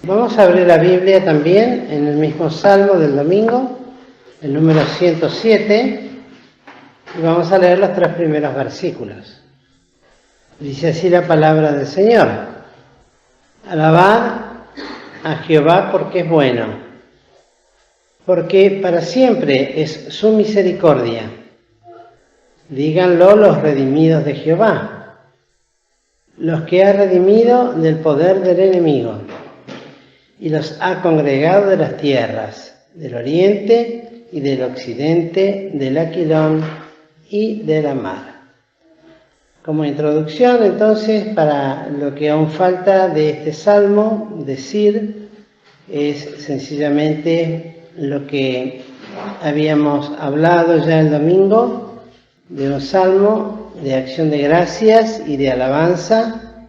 Vamos a abrir la Biblia también en el mismo Salmo del domingo, el número 107, y vamos a leer los 3 primeros versículos. Dice así la palabra del Señor: Alabad a Jehová porque es bueno, porque para siempre es su misericordia. Díganlo los redimidos de Jehová, los que ha redimido del poder del enemigo, y los ha congregado de las tierras, del oriente y del occidente, del Aquilón y de la mar. Como introducción, entonces, para lo que aún falta de este salmo decir, es sencillamente lo que habíamos hablado ya el domingo, de un salmo de acción de gracias y de alabanza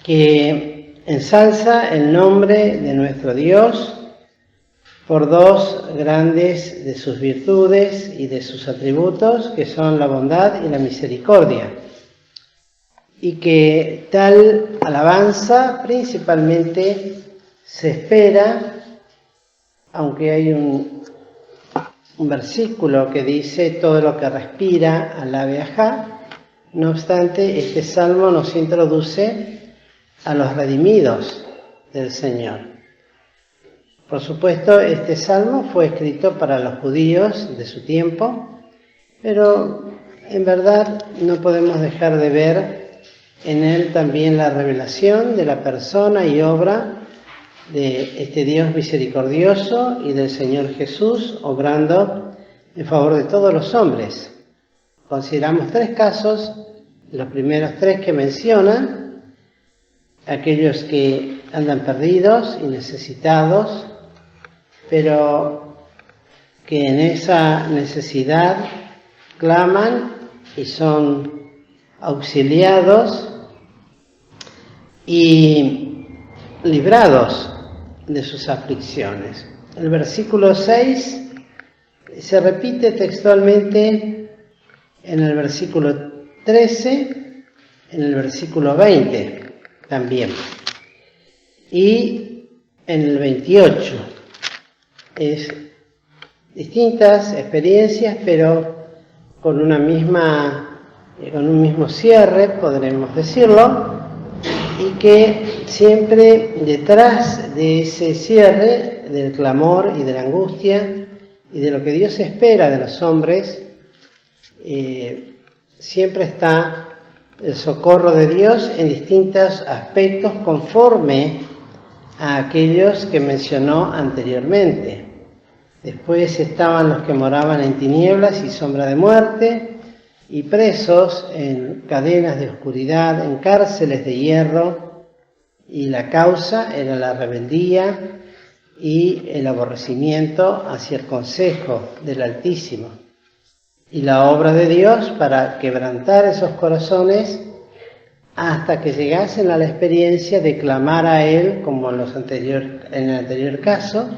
que ensalza el nombre de nuestro Dios por 2 grandes de sus virtudes y de sus atributos, que son la bondad y la misericordia. Y que tal alabanza principalmente se espera, aunque hay un versículo que dice todo lo que respira, alabe a Jah. No obstante, este salmo nos introduce a los redimidos del Señor. Por supuesto, este salmo fue escrito para los judíos de su tiempo, pero en verdad no podemos dejar de ver en él también la revelación de la persona y obra de este Dios misericordioso y del Señor Jesús, obrando en favor de todos los hombres. Consideramos 3 casos, los primeros 3 que menciona: aquellos que andan perdidos y necesitados, pero que en esa necesidad claman y son auxiliados y librados de sus aflicciones. El versículo 6 se repite textualmente en el versículo 13, en el versículo 20 también, y en el 28. Es distintas experiencias, pero con un mismo cierre, podremos decirlo, y que siempre detrás de ese cierre, del clamor y de la angustia y de lo que Dios espera de los hombres, siempre está el socorro de Dios en distintos aspectos conforme a aquellos que mencionó anteriormente. Después estaban los que moraban en tinieblas y sombra de muerte, y presos en cadenas de oscuridad, en cárceles de hierro, y la causa era la rebeldía y el aborrecimiento hacia el consejo del Altísimo. Y la obra de Dios para quebrantar esos corazones hasta que llegasen a la experiencia de clamar a Él, como en el anterior caso,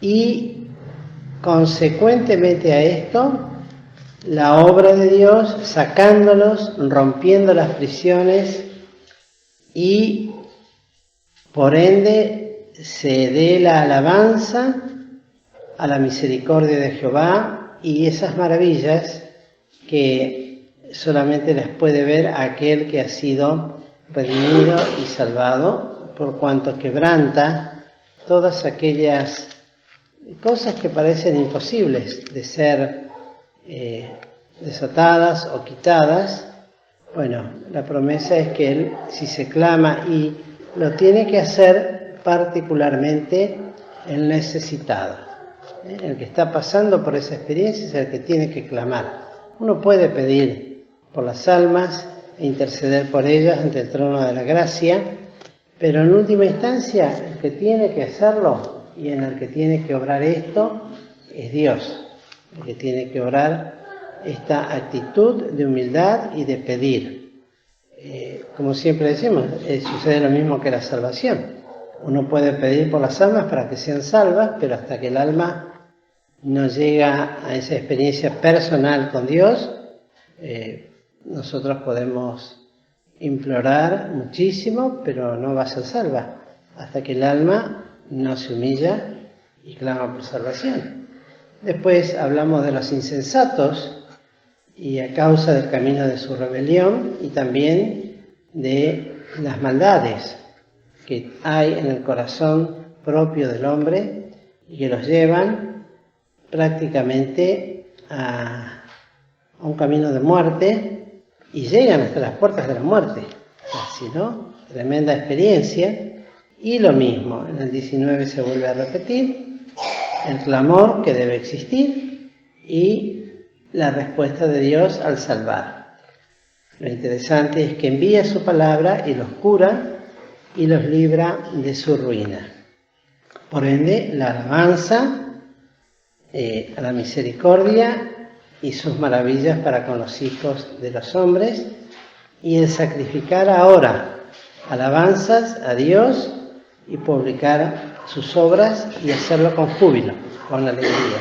y consecuentemente a esto, la obra de Dios sacándolos, rompiendo las prisiones, y por ende se dé la alabanza a la misericordia de Jehová y esas maravillas que solamente las puede ver aquel que ha sido redimido y salvado, por cuanto quebranta todas aquellas cosas que parecen imposibles de ser desatadas o quitadas. Bueno, la promesa es que Él, si se clama, y lo tiene que hacer particularmente el necesitado. El que está pasando por esa experiencia es el que tiene que clamar. Uno puede pedir por las almas e interceder por ellas ante el trono de la gracia, pero en última instancia el que tiene que hacerlo y en el que tiene que obrar esto es Dios, el que tiene que obrar esta actitud de humildad y de pedir. Como siempre decimos, sucede lo mismo que la salvación. Uno puede pedir por las almas para que sean salvas, pero hasta que el alma no llega a esa experiencia personal con Dios, nosotros podemos implorar muchísimo, pero no va a ser salva hasta que el alma no se humilla y clama por salvación. Después hablamos de los insensatos y a causa del camino de su rebelión y también de las maldades que hay en el corazón propio del hombre y que los llevan prácticamente a un camino de muerte y llegan hasta las puertas de la muerte. Así, ¿no? Tremenda experiencia. Y lo mismo, en el 19 se vuelve a repetir el clamor que debe existir y la respuesta de Dios al salvar. Lo interesante es que envía su palabra y los cura y los libra de su ruina. Por ende, la alabanza a la misericordia y sus maravillas para con los hijos de los hombres, y el sacrificar ahora alabanzas a Dios y publicar sus obras y hacerlo con júbilo, con alegría.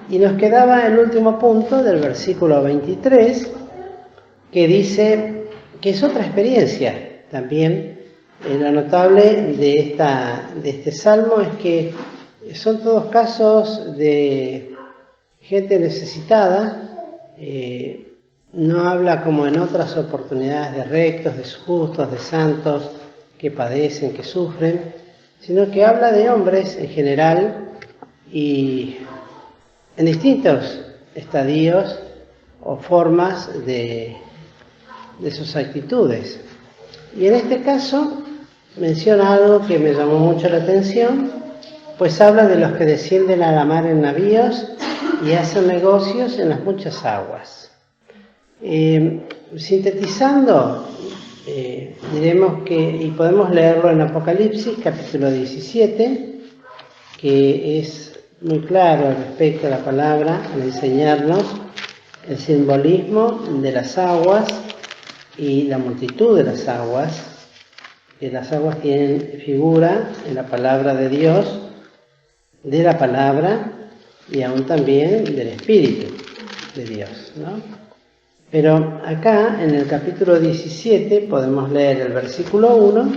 Y nos quedaba el último punto del versículo 23, que dice que es otra experiencia también. Lo notable de este salmo es que son todos casos de gente necesitada. No habla como en otras oportunidades de rectos, de justos, de santos que padecen, que sufren, sino que habla de hombres en general y en distintos estadios o formas de sus actitudes. Y en este caso menciona algo que me llamó mucho la atención, pues habla de los que descienden a la mar en navíos y hacen negocios en las muchas aguas. Sintetizando, diremos que, y podemos leerlo en Apocalipsis, capítulo 17, que es muy claro respecto a la palabra, al enseñarnos el simbolismo de las aguas y la multitud de las aguas, que las aguas tienen figura en la palabra de Dios, de la palabra y aún también del Espíritu de Dios, ¿no? Pero acá, en el capítulo 17, podemos leer el versículo 1,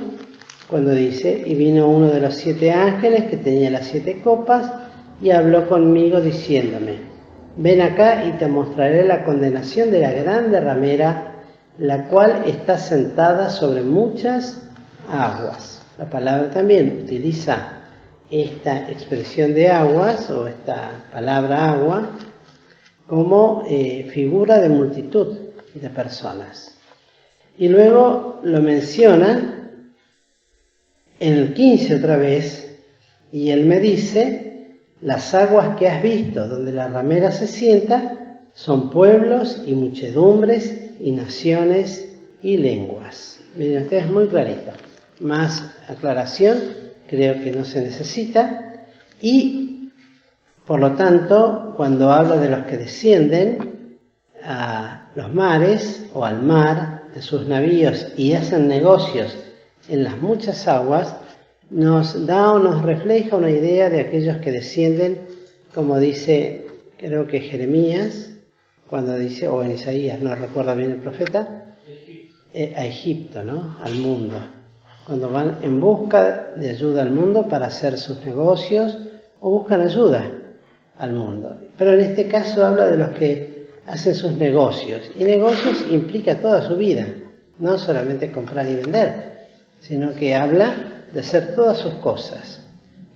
cuando dice: y vino uno de los 7 ángeles que tenía las 7 copas y habló conmigo diciéndome: ven acá y te mostraré la condenación de la grande ramera, la cual está sentada sobre muchas aguas. La palabra también utiliza esta expresión de aguas, o esta palabra agua, como figura de multitud de personas. Y luego lo menciona en el 15 otra vez, y él me dice: las aguas que has visto donde la ramera se sienta son pueblos y muchedumbres y naciones y lenguas. Miren ustedes, muy clarito. Más aclaración creo que no se necesita. Y por lo tanto, cuando habla de los que descienden a los mares o al mar de sus navíos y hacen negocios en las muchas aguas, nos da o nos refleja una idea de aquellos que descienden, como dice, creo que Jeremías, cuando dice, o en Isaías, no recuerdo bien el profeta, a Egipto, ¿no? Al mundo. Cuando van en busca de ayuda al mundo para hacer sus negocios o buscan ayuda al mundo. Pero en este caso habla de los que hacen sus negocios. Y negocios implica toda su vida, no solamente comprar y vender, sino que habla de hacer todas sus cosas.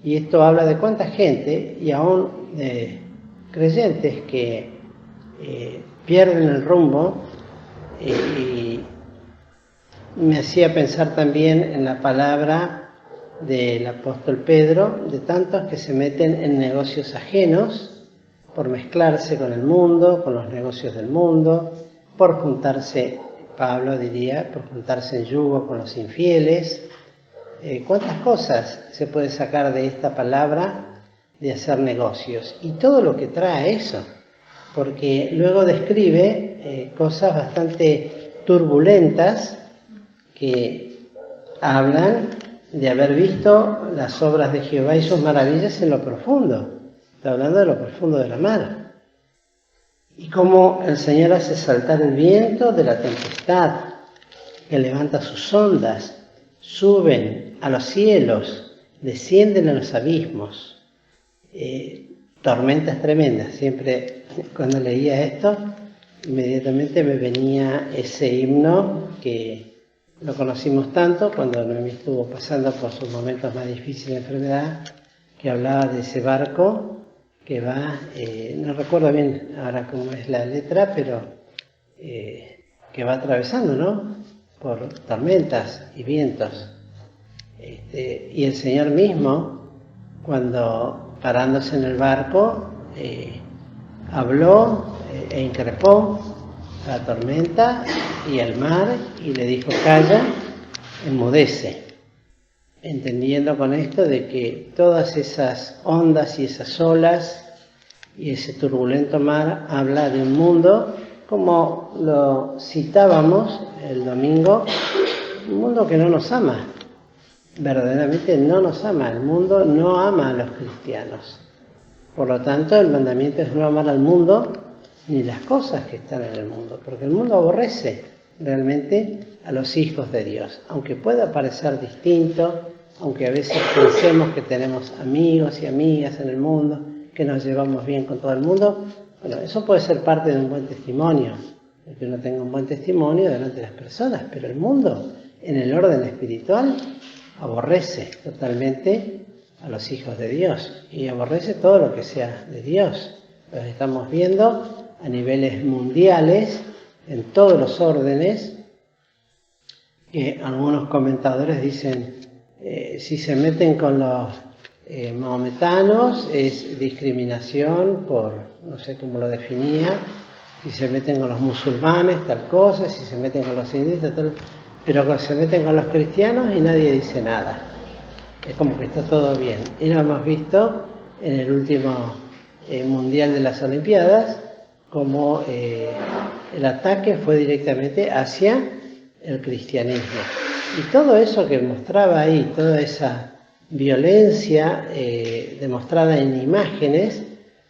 Y esto habla de cuánta gente, y aún de creyentes que pierden el rumbo, y me hacía pensar también en la palabra del apóstol Pedro, de tantos que se meten en negocios ajenos por mezclarse con el mundo, con los negocios del mundo, por juntarse, Pablo diría, por juntarse en yugo con los infieles. ¿Cuántas cosas se puede sacar de esta palabra de hacer negocios? Y todo lo que trae eso, porque luego describe cosas bastante turbulentas que hablan de haber visto las obras de Jehová y sus maravillas en lo profundo. Está hablando de lo profundo de la mar. Y cómo el Señor hace saltar el viento de la tempestad, que levanta sus ondas, suben suben a los cielos, descienden a los abismos. Tormentas tremendas. Siempre cuando leía esto, inmediatamente me venía ese himno que lo conocimos tanto cuando Noemí estuvo pasando por sus momentos más difíciles de enfermedad, que hablaba de ese barco que va, no recuerdo bien ahora cómo es la letra, pero que va atravesando, ¿no?, por tormentas y vientos. Y el Señor mismo, cuando parándose en el barco, habló e increpó a la tormenta y al mar y le dijo: calla, enmudece. Entendiendo con esto de que todas esas ondas y esas olas y ese turbulento mar habla de un mundo, como lo citábamos el domingo, un mundo que no nos ama, verdaderamente no nos ama. El mundo no ama a los cristianos. Por lo tanto, el mandamiento es no amar al mundo ni las cosas que están en el mundo, porque el mundo aborrece realmente a los hijos de Dios, aunque pueda parecer distinto, aunque a veces pensemos que tenemos amigos y amigas en el mundo, que nos llevamos bien con todo el mundo. Bueno, eso puede ser parte de un buen testimonio, el que uno tenga un buen testimonio delante de las personas, pero el mundo, en el orden espiritual, aborrece totalmente a los hijos de Dios y aborrece todo lo que sea de Dios. Los estamos viendo a niveles mundiales, en todos los órdenes, que algunos comentadores dicen, si se meten con los mahometanos es discriminación por, no sé cómo lo definía, si se meten con los musulmanes tal cosa, si se meten con los hindúes tal, pero se meten con los cristianos y nadie dice nada. Es como que está todo bien. Y lo hemos visto en el último Mundial de las Olimpiadas, como el ataque fue directamente hacia el cristianismo. Y todo eso que mostraba ahí, toda esa violencia demostrada en imágenes,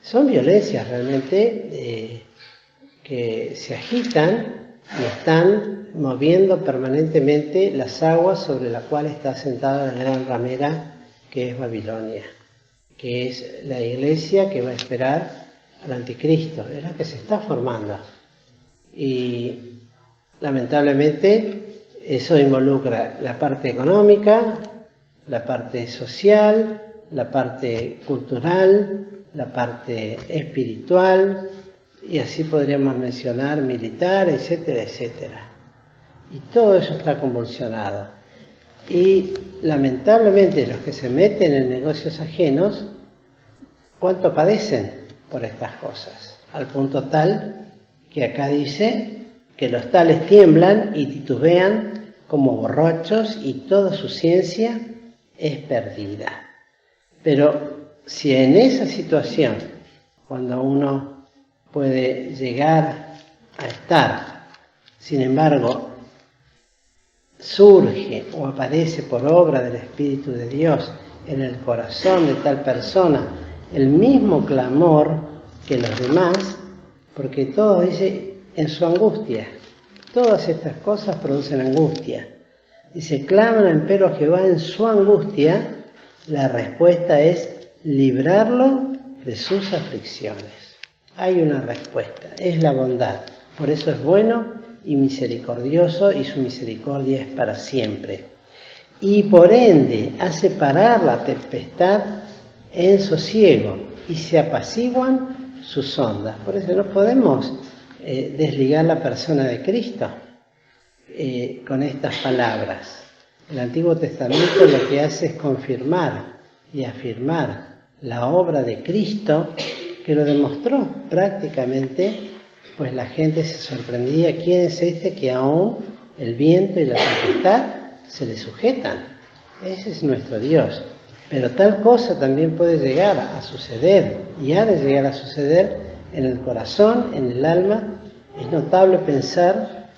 son violencias realmente que se agitan y están moviendo permanentemente las aguas sobre las cuales está sentada la gran ramera que es Babilonia, que es la iglesia que va a esperar al anticristo, es la que se está formando. Y lamentablemente eso involucra la parte económica, la parte social, la parte cultural, la parte espiritual, y así podríamos mencionar militar, etcétera, etcétera. Y todo eso está convulsionado. Y lamentablemente los que se meten en negocios ajenos, ¿cuánto padecen por estas cosas? Al punto tal que acá dice que los tales tiemblan y titubean como borrachos y toda su ciencia es perdida. Pero si en esa situación, cuando uno puede llegar a estar, sin embargo, surge o aparece por obra del Espíritu de Dios en el corazón de tal persona el mismo clamor que los demás, porque todo dice en su angustia, todas estas cosas producen angustia. Dice, claman empero a Jehová en su angustia, la respuesta es librarlo de sus aflicciones. Hay una respuesta, es la bondad. Por eso es bueno y misericordioso y su misericordia es para siempre. Y por ende hace parar la tempestad en sosiego y se apaciguan sus ondas. Por eso no podemos desligar la persona de Cristo con estas palabras. El Antiguo Testamento lo que hace es confirmar y afirmar la obra de Cristo, que lo demostró prácticamente, pues la gente se sorprendía, ¿quién es este que aún el viento y la tempestad se le sujetan? Ese es nuestro Dios. Pero tal cosa también puede llegar a suceder, y ha de llegar a suceder en el corazón, en el alma. Es notable pensar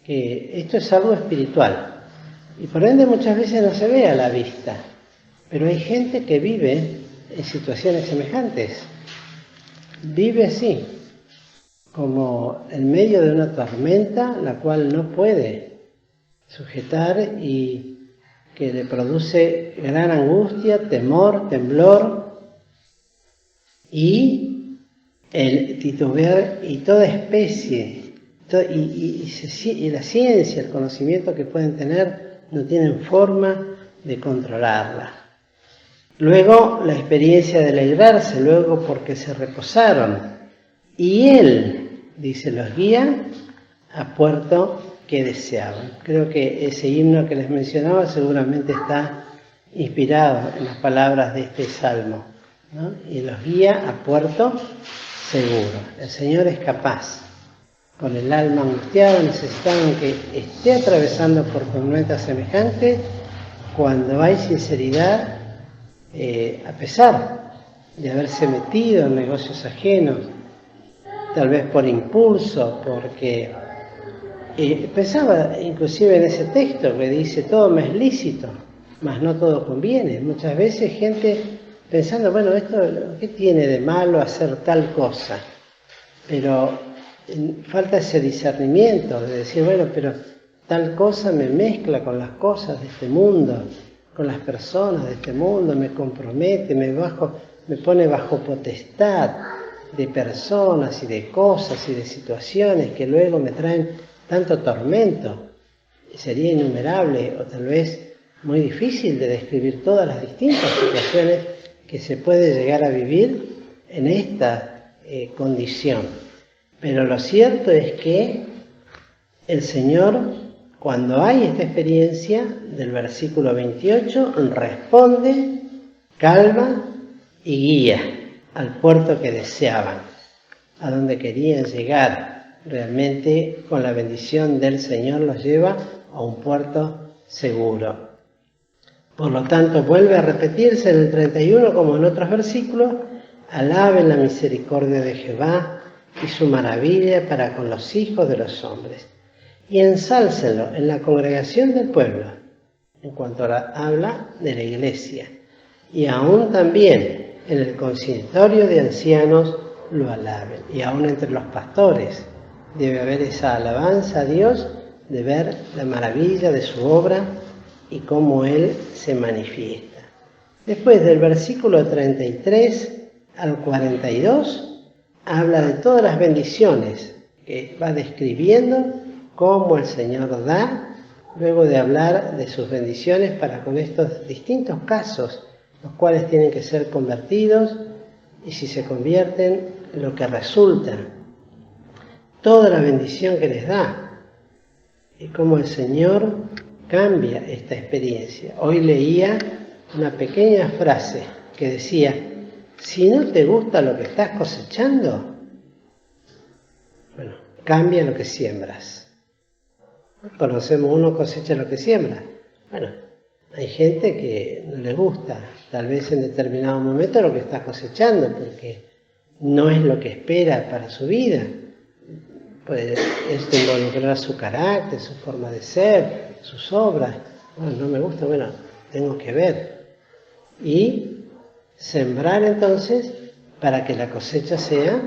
que esto es algo espiritual, y por ende muchas veces no se ve a la vista, pero hay gente que vive en situaciones semejantes, vive así, como en medio de una tormenta, la cual no puede sujetar y que le produce gran angustia, temor, temblor y el titubear y toda especie, y la ciencia, el conocimiento que pueden tener, no tienen forma de controlarla. Luego la experiencia de alegrarse, luego porque se reposaron. Y Él, dice, los guía a puerto que deseaban. Creo que ese himno que les mencionaba seguramente está inspirado en las palabras de este salmo, ¿no? Y los guía a puerto seguro. El Señor es capaz, con el alma angustiada, necesitado, aunque esté atravesando por tormentas semejantes, cuando hay sinceridad, a pesar de haberse metido en negocios ajenos, tal vez por impulso, porque pensaba inclusive en ese texto que dice todo me es lícito, mas no todo conviene. Muchas veces gente pensando, bueno, esto, ¿qué tiene de malo hacer tal cosa? Pero falta ese discernimiento de decir, bueno, pero tal cosa me mezcla con las cosas de este mundo, con las personas de este mundo, me compromete, me pone bajo potestad de personas y de cosas y de situaciones que luego me traen tanto tormento. Sería innumerable o tal vez muy difícil de describir todas las distintas situaciones que se puede llegar a vivir en esta condición. Pero lo cierto es que el Señor, cuando hay esta experiencia del versículo 28, responde, calma y guía al puerto que deseaban, a donde querían llegar. Realmente con la bendición del Señor los lleva a un puerto seguro. Por lo tanto, vuelve a repetirse en el 31 como en otros versículos, alaben la misericordia de Jehová y su maravilla para con los hijos de los hombres, y ensálcenlo en la congregación del pueblo, en cuanto habla de la iglesia, y aún también en el consistorio de ancianos lo alaben, y aún entre los pastores debe haber esa alabanza a Dios de ver la maravilla de su obra y cómo Él se manifiesta. Después del versículo 33 al 42 habla de todas las bendiciones que va describiendo cómo el Señor da, luego de hablar de sus bendiciones para con estos distintos casos, los cuales tienen que ser convertidos, y si se convierten, lo que resulta, toda la bendición que les da, y cómo el Señor cambia esta experiencia. Hoy leía una pequeña frase que decía, si no te gusta lo que estás cosechando, bueno, cambia lo que siembras. Conocemos, uno cosecha lo que siembra. Bueno, hay gente que no le gusta, tal vez en determinado momento, lo que está cosechando, porque no es lo que espera para su vida. Puede esto involucrar su carácter, su forma de ser, sus obras. Bueno, no me gusta, bueno, tengo que ver. Y sembrar entonces para que la cosecha sea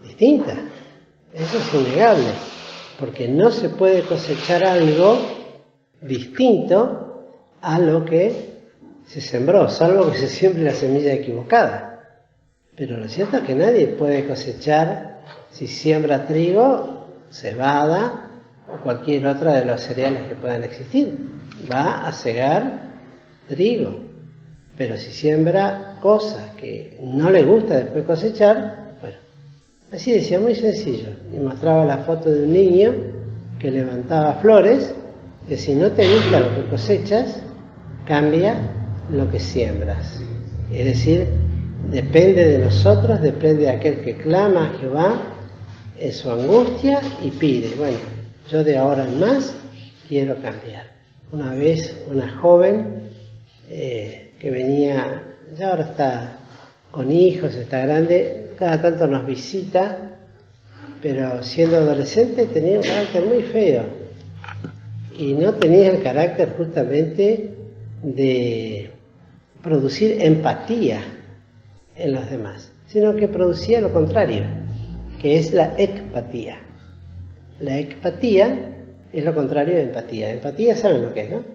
distinta. Eso es innegable, porque no se puede cosechar algo distinto a lo que se sembró, salvo que se siembre la semilla equivocada. Pero lo cierto es que nadie puede cosechar, si siembra trigo, cebada o cualquier otra de los cereales que puedan existir. Va a segar trigo. Pero si siembra cosas que no le gusta después cosechar, bueno, así decía, muy sencillo. Y mostraba la foto de un niño que levantaba flores, que si no te gusta lo que cosechas, cambia lo que siembras. Es decir, depende de nosotros, depende de aquel que clama a Jehová en su angustia y pide, bueno, yo de ahora en más quiero cambiar. Una vez una joven que venía, ya ahora está con hijos, está grande, cada tanto nos visita, pero siendo adolescente tenía un carácter muy feo y no tenía el carácter justamente de producir empatía en los demás, sino que producía lo contrario, que es la ecpatía. La ecpatía es lo contrario de empatía. Empatía, ¿saben lo que es, no?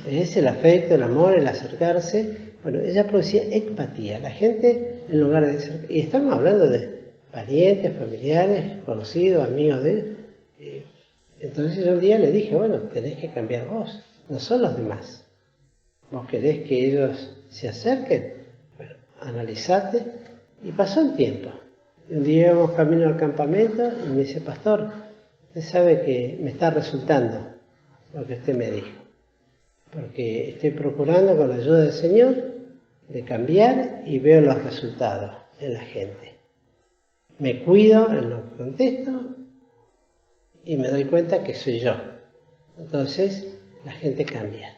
Es el afecto, el amor, el acercarse. Bueno, ella producía empatía. La gente, en lugar de ser... Y estamos hablando de parientes, familiares, conocidos, amigos de él. Entonces yo un día le dije, bueno, tenés que cambiar vos, no son los demás. ¿Vos querés que ellos se acerquen? Bueno, analizate. Y pasó el tiempo. Y un día íbamos camino al campamento y me dice, pastor, usted sabe que me está resultando lo que usted me dijo. Porque estoy procurando con la ayuda del Señor de cambiar y veo los resultados en la gente. Me cuido en lo que contesto y me doy cuenta que soy yo. Entonces la gente cambia.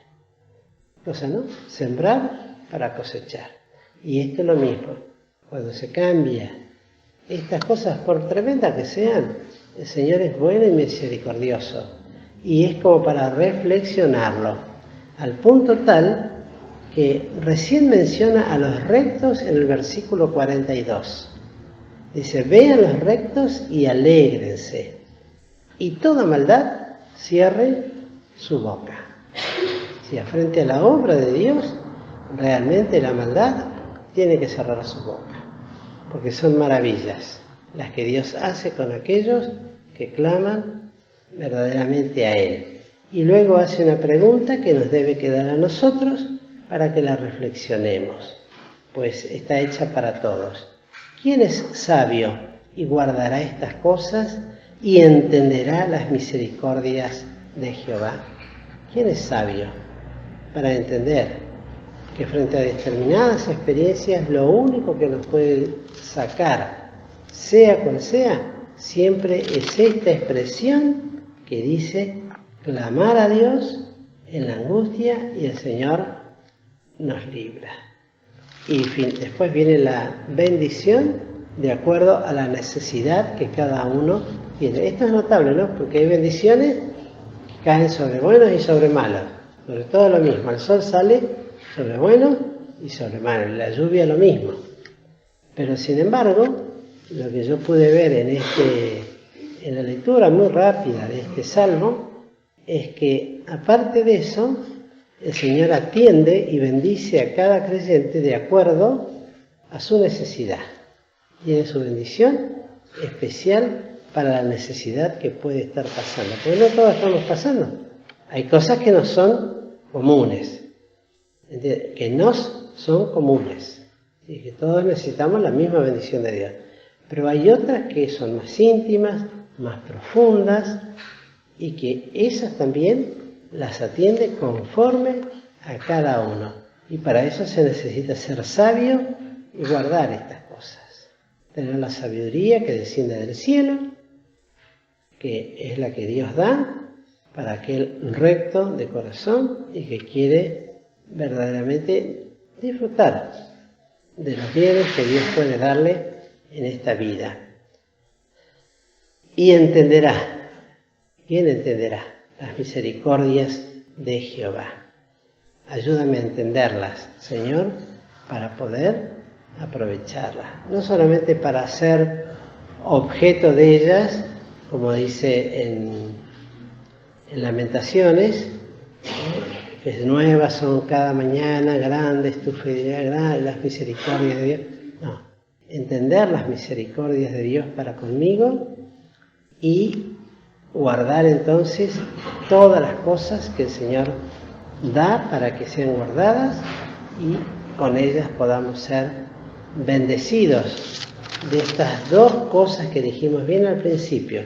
Cosa, ¿no? Sembrar para cosechar. Y esto es lo mismo. Cuando se cambia estas cosas, por tremendas que sean, el Señor es bueno y misericordioso. Y es como para reflexionarlo. Al punto tal que recién menciona a los rectos en el versículo 42. Dice, vean los rectos y alégrense. Y toda maldad cierre su boca. Si frente a la obra de Dios, realmente la maldad tiene que cerrar su boca. Porque son maravillas las que Dios hace con aquellos que claman verdaderamente a Él. Y luego hace una pregunta que nos debe quedar a nosotros para que la reflexionemos, pues está hecha para todos. ¿Quién es sabio y guardará estas cosas y entenderá las misericordias de Jehová? ¿Quién es sabio para entender que frente a determinadas experiencias lo único que nos puede sacar, sea cual sea, siempre es esta expresión que dice clamar a Dios en la angustia y el Señor nos libra? Y después viene la bendición de acuerdo a la necesidad que cada uno tiene. Esto es notable, ¿no? Porque hay bendiciones que caen sobre buenos y sobre malos. Sobre todo lo mismo. El sol sale sobre buenos y sobre malos. La lluvia lo mismo. Pero sin embargo, lo que yo pude ver en la lectura muy rápida de este salmo es que, aparte de eso, el Señor atiende y bendice a cada creyente de acuerdo a su necesidad. Tiene su bendición especial para la necesidad que puede estar pasando. Porque no todos estamos pasando. Hay cosas que no son comunes. Que nos son comunes. Y que todos necesitamos la misma bendición de Dios. Pero hay otras que son más íntimas, más profundas, y que esas también las atiende conforme a cada uno. Y para eso se necesita ser sabio y guardar estas cosas. Tener la sabiduría que desciende del cielo, que es la que Dios da para aquel recto de corazón y que quiere verdaderamente disfrutar de los bienes que Dios puede darle en esta vida. Y entenderá. ¿Quién entenderá las misericordias de Jehová? Ayúdame a entenderlas, Señor, para poder aprovecharlas. No solamente para ser objeto de ellas, como dice en Lamentaciones, que nuevas son cada mañana, grande es tu fidelidad, grandes las misericordias de Dios. No, entender las misericordias de Dios para conmigo y guardar entonces todas las cosas que el Señor da para que sean guardadas y con ellas podamos ser bendecidos de estas dos cosas que dijimos bien al principio,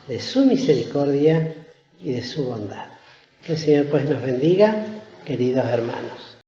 de su misericordia y de su bondad. Que el Señor pues nos bendiga, queridos hermanos.